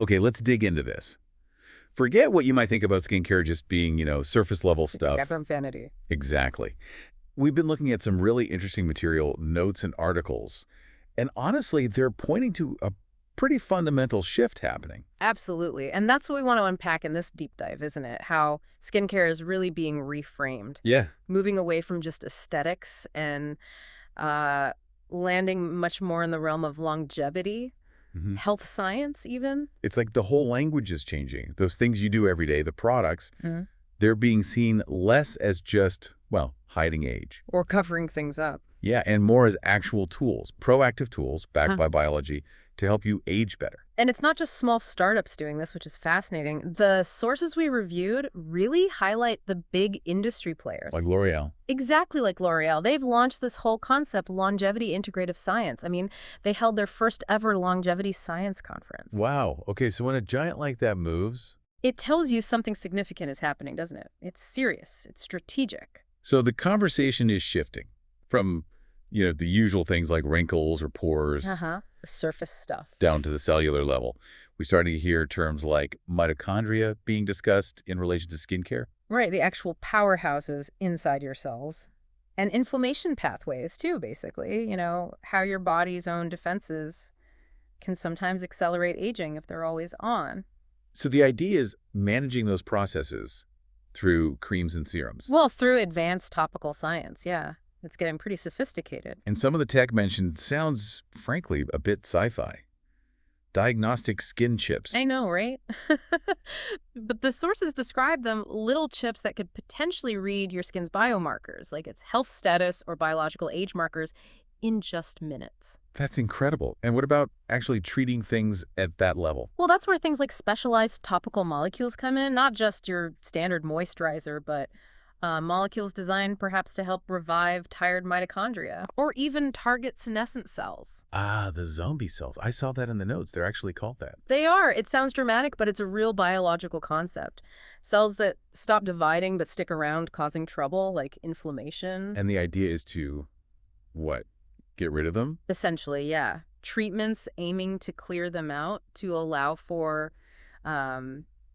Okay, let's dig into this. Forget what you might think about skincare just being, surface level Forget stuff. from vanity. Exactly. We've been looking at some really interesting material, notes and articles, and honestly, they're pointing to a pretty fundamental shift happening. Absolutely. And that's what we want to unpack in this deep dive, isn't it? How skincare is really being reframed, Yeah. moving away from just aesthetics and uh, landing much more in the realm of longevity, hmm health science, even. It's like the whole language is changing. Those things you do every day, the products, Mhm. they're being seen less as just, well, hiding age. Or covering things up. Yeah, and more as actual tools, proactive tools backed Huh. by biology to help you age better. And it's not just small startups doing this, which is fascinating. The sources we reviewed really highlight the big industry players. Like L'Oreal. Exactly like L'Oreal. They've launched this whole concept, longevity integrative science. I mean, they held their first ever longevity science conference. Wow. Okay, so when a giant like that moves, It tells you something significant is happening, doesn't it? It's serious. It's strategic. so the conversation is shifting from, the usual things like wrinkles or pores Uh-huh. The surface stuff. down to the cellular level. We started to hear terms like mitochondria being discussed in relation to skincare. Right, the actual powerhouses inside your cells. And inflammation pathways, too, basically. How your body's own defenses can sometimes accelerate aging if they're always on. So the idea is managing those processes through creams and serums. Well, through advanced topical science, yeah. It's getting pretty sophisticated. And some of the tech mentioned sounds, frankly, a bit sci-fi. Diagnostic skin chips. I know, right? But the sources describe them little chips that could potentially read your skin's biomarkers, like its health status or biological age markers, in just minutes. That's incredible. And what about actually treating things at that level? Well, that's where things like specialized topical molecules come in, not just your standard moisturizer, but molecules designed perhaps to help revive tired mitochondria or even target senescent cells. Ah, the zombie cells. I saw that in the notes. They're actually called that. They are. It sounds dramatic, but it's a real biological concept. Cells that stop dividing but stick around causing trouble, like inflammation. And the idea is to, what, get rid of them? Essentially, yeah. Treatments aiming to clear them out to allow for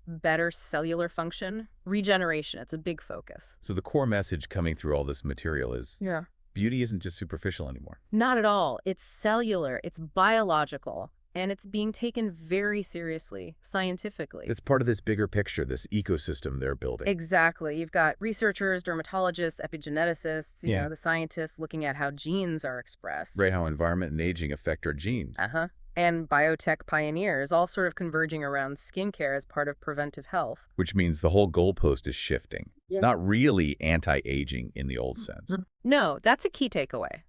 better cellular function. Regeneration, it's a big focus. So the core message coming through all this material is Yeah. beauty isn't just superficial anymore. Not at all. It's cellular, it's biological, and it's being taken very seriously, scientifically. It's part of this bigger picture, this ecosystem they're building. Exactly. You've got researchers, dermatologists, epigeneticists, Yeah. the scientists looking at how genes are expressed. Right, how environment and aging affect our genes. Uh-huh. And biotech pioneers, all sort of converging around skincare as part of preventive health. Which means the whole goalpost is shifting. Yeah. It's not really anti-aging in the old sense. No, that's a key takeaway.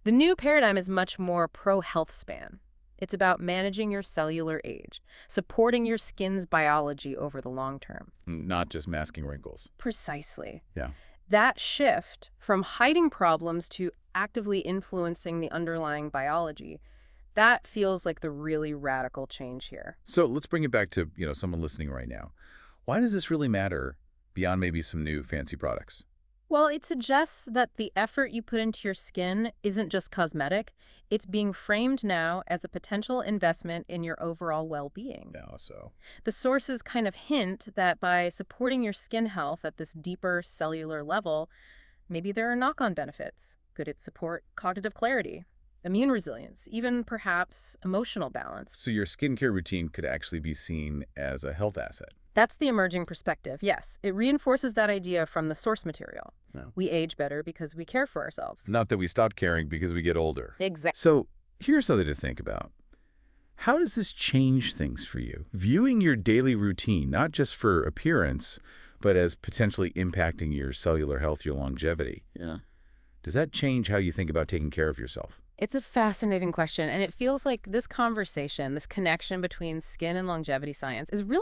The new paradigm is much more pro-health span. It's about managing your cellular age, supporting your skin's biology over the long term. Not just masking wrinkles. Precisely. Yeah. That shift from hiding problems to actively influencing the underlying biology, that feels like the really radical change here. So let's bring it back to, someone listening right now. Why does this really matter beyond maybe some new fancy products? Well, it suggests that the effort you put into your skin isn't just cosmetic. It's being framed now as a potential investment in your overall well-being. Yeah, so. The sources kind of hint that by supporting your skin health at this deeper cellular level, maybe there are knock-on benefits. Could it support cognitive clarity, immune resilience, even perhaps emotional balance? So your skincare routine could actually be seen as a health asset. That's the emerging perspective, yes. It reinforces that idea from the source material. No. We age better because we care for ourselves. Not that we stop caring because we get older. Exactly. So here's something to think about. How does this change things for you? Viewing your daily routine, not just for appearance, but as potentially impacting your cellular health, your longevity. Yeah. Does that change how you think about taking care of yourself? It's a fascinating question, and it feels like this conversation, this connection between skin and longevity science is really